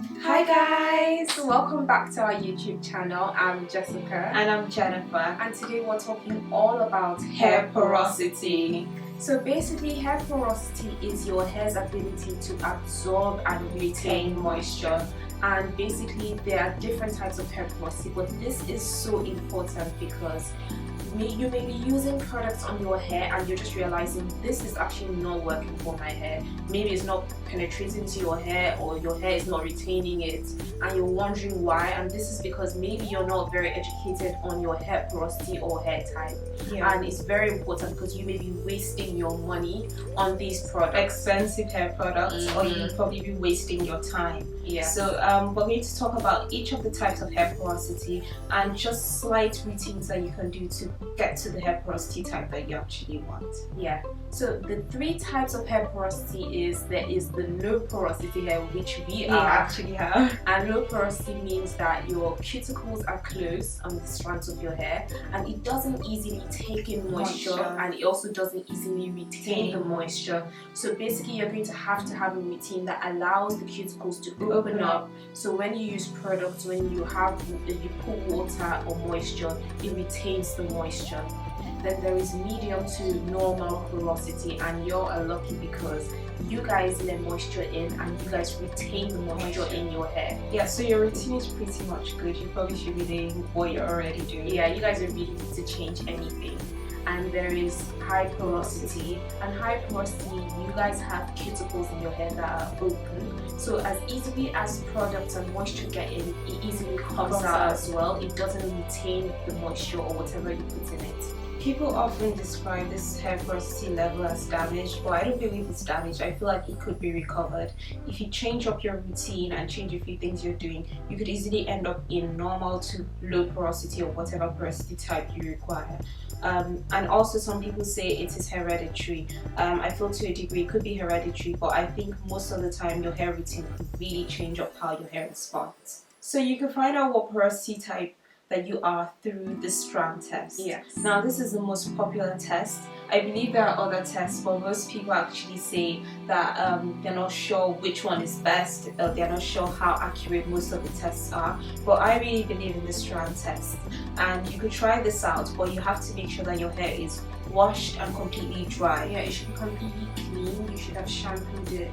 Hi guys! Welcome back to our YouTube channel. I'm Jessica. And I'm Jennifer. And today we're talking all about hair porosity. So basically, hair porosity is your hair's ability to absorb and retain moisture. And basically there are different types of hair porosity, but this is so important because you may be using products on your hair and you're just realizing this is actually not working for my hair. Maybe it's not penetrating to your hair, or your hair is not retaining it, and you're wondering why. And this is because maybe you're not very educated on your hair porosity or hair type. And it's very important because you may be wasting your money on these products, expensive hair products, or you may probably be wasting your time. So we're going to talk about each of the types of hair porosity and just slight routines that you can do to get to the hair porosity type that you actually want. So the three types of hair porosity there is the low porosity hair, which we actually have. And low porosity means that your cuticles are closed on the strands of your hair and it doesn't easily take in moisture, and it also doesn't easily retain the moisture. So basically you're going to have a routine that allows the cuticles to open up. So when you use products, when you put water or moisture, it retains the moisture. Then there is medium to normal porosity, and you're lucky because you guys let moisture in and you guys retain the moisture in your hair. So your routine is pretty much good. You probably should be doing what you're already doing. You guys are really need to change anything. And there is high porosity, and high porosity, you guys have cuticles in your hair that are open, so as easily as products and moisture get in, it easily comes out as well. It doesn't retain the moisture or whatever you put in it. People often describe this hair porosity level as damaged, but I don't believe it's damaged. I feel like it could be recovered. If you change up your routine and change a few things you're doing, you could easily end up in normal to low porosity or whatever porosity type you require. And also some people say it is hereditary. I feel to a degree it could be hereditary, but I think most of the time your hair routine could really change up how your hair responds. So you can find out what porosity type that you are through the Strand Test. Now this is the most popular test. I believe there are other tests, but most people actually say that they're not sure which one is best. They're not sure how accurate most of the tests are. But I really believe in the Strand Test. And you could try this out, but you have to make sure that your hair is washed and completely dry. It should be completely clean. You should have shampooed it.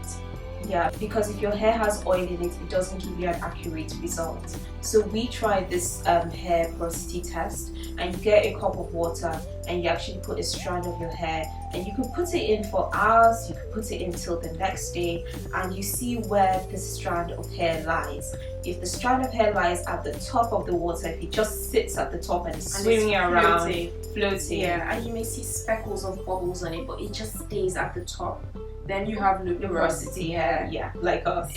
Because if your hair has oil in it, it doesn't give you an accurate result. So we tried this hair porosity test, and you get a cup of water and you actually put a strand of your hair, and you could put it in for hours, you could put it in till the next day, and you see where the strand of hair lies. If the strand of hair lies at the top of the water, if it just sits at the top and is swimming around, floating, and you may see speckles of bubbles on it, but it just stays at the top, then you have low porosity hair. Like us.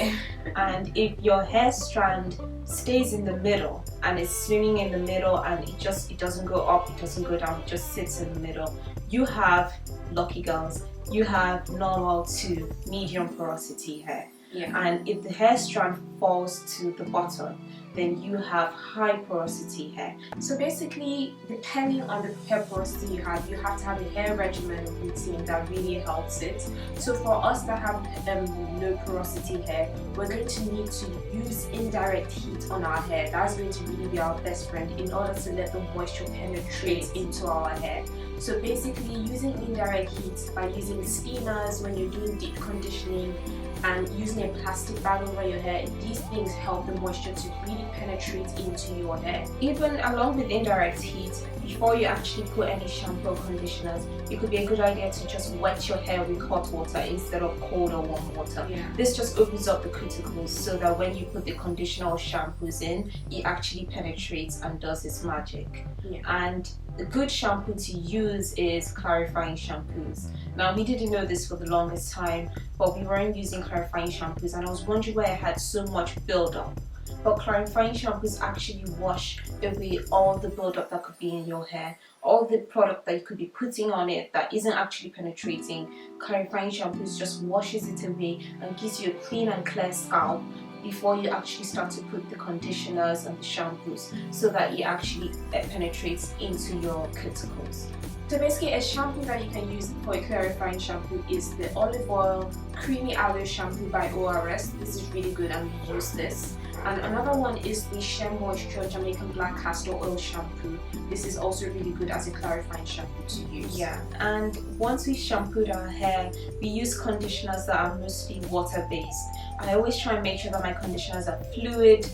And if your hair strand stays in the middle and is swimming in the middle and it doesn't go up, it doesn't go down, it just sits in the middle, you have, lucky girls, you have normal to medium porosity hair. And if the hair strand falls to the bottom, then you have high porosity hair. So basically, depending on the hair porosity you have to have a hair regimen routine that really helps it. So for us that have low porosity hair, we're going to need to use indirect heat on our hair. That's going to really be our best friend in order to let the moisture penetrate into our hair. So basically, using indirect heat by using steamers when you're doing deep conditioning, and using a plastic bag over your hair, these things help the moisture to really penetrate into your hair. Even along with indirect heat, before you actually put any shampoo or conditioners, it could be a good idea to just wet your hair with hot water instead of cold or warm water. This just opens up the cuticles so that when you put the conditioner or shampoos in, it actually penetrates and does its magic. And the good shampoo to use is clarifying shampoos. Now we didn't know this for the longest time, but we weren't using clarifying shampoos, and I was wondering why I had so much build-up. But clarifying shampoos actually wash away all the build-up that could be in your hair, all the product that you could be putting on it that isn't actually penetrating. Clarifying shampoos just washes it away and gives you a clean and clear scalp before you actually start to put the conditioners and the shampoos, so that it actually penetrates into your cuticles. So basically, a shampoo that you can use for a clarifying shampoo is the olive oil creamy aloe shampoo by ORS. This is really good and we use this. And another one is the Shea Moisture Jamaican Black Castor Oil Shampoo. This is also really good as a clarifying shampoo to use. Yeah, and once we shampooed our hair, we use conditioners that are mostly water-based. I always try and make sure that my conditioners are fluid.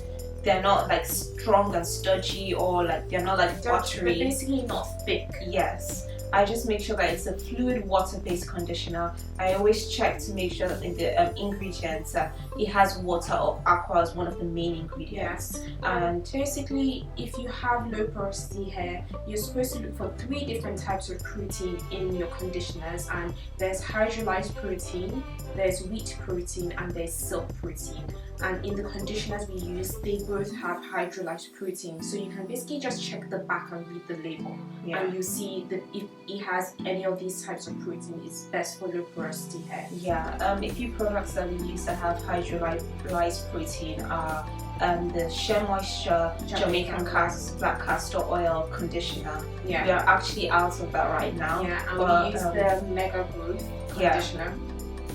They're not like strong and stodgy, or like they're not like watery. They're basically not thick. Yes. I just make sure that it's a fluid water-based conditioner. I always check to make sure that in the ingredients it has water or aqua as one of the main ingredients. Yes. And basically, if you have low porosity hair, you're supposed to look for 3 different types of protein in your conditioners, and there's hydrolyzed protein, there's wheat protein, and there's silk protein. And in the conditioners we use, they both have hydrolyzed protein, so you can basically just check the back and read the label, and you see that if it has any of these types of protein, it's best for low porosity hair. Yeah, a few products that we use that have hydrolyzed protein are the Shea Moisture Jamaican Black Castor Oil Conditioner. Yeah, we are actually out of that right now. Yeah, and we use the Mega Growth Conditioner.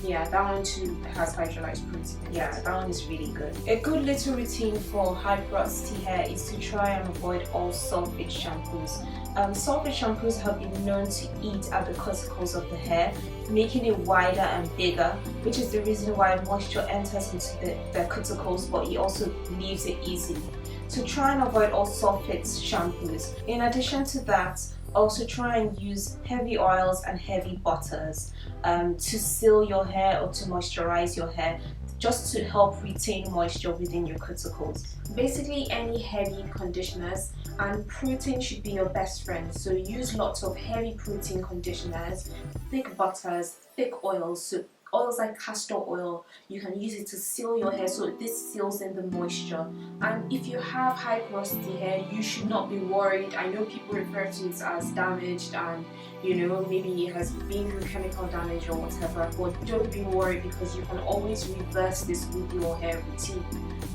Yeah, that one too has hydrolyzed protein. Yeah, that one is really good. A good little routine for high porosity hair is to try and avoid all sulfate shampoos. Sulfate shampoos have been known to eat at the cuticles of the hair, making it wider and bigger, which is the reason why moisture enters into the cuticles, but it also leaves it easily. So try and avoid all sulfate shampoos. In addition to that, also try and use heavy oils and heavy butters to seal your hair or to moisturize your hair, just to help retain moisture within your cuticles. Basically, any heavy conditioners, and protein should be your best friend, so use lots of heavy protein conditioners, thick butters, thick oils. So oils like castor oil, you can use it to seal your hair, so this seals in the moisture. And if you have high porosity hair, you should not be worried. I know people refer to it as damaged, and maybe it has been through chemical damage or whatever, but don't be worried, because you can always reverse this with your hair routine.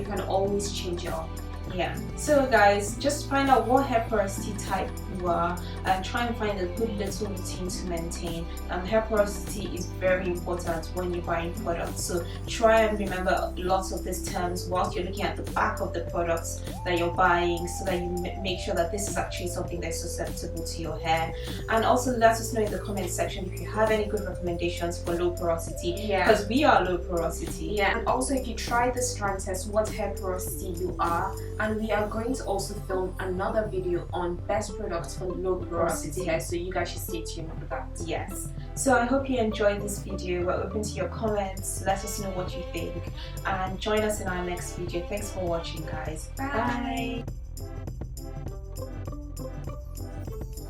You can always change it up. Yeah, so guys, just find out what hair porosity type you are and try and find a good little routine to maintain. Hair porosity is very important when you're buying products, so try and remember lots of these terms whilst you're looking at the back of the products that you're buying, so that you make sure that this is actually something that's susceptible to your hair. And also let us know in the comment section if you have any good recommendations for low porosity, because we are low porosity. Yeah, and also if you try the Strand Test, what hair porosity you are. And we are going to also film another video on best products for low porosity hair, so you guys should stay tuned for that. Yes. So I hope you enjoyed this video. We're open to your comments. Let us know what you think, and join us in our next video. Thanks for watching, guys. Bye. Bye.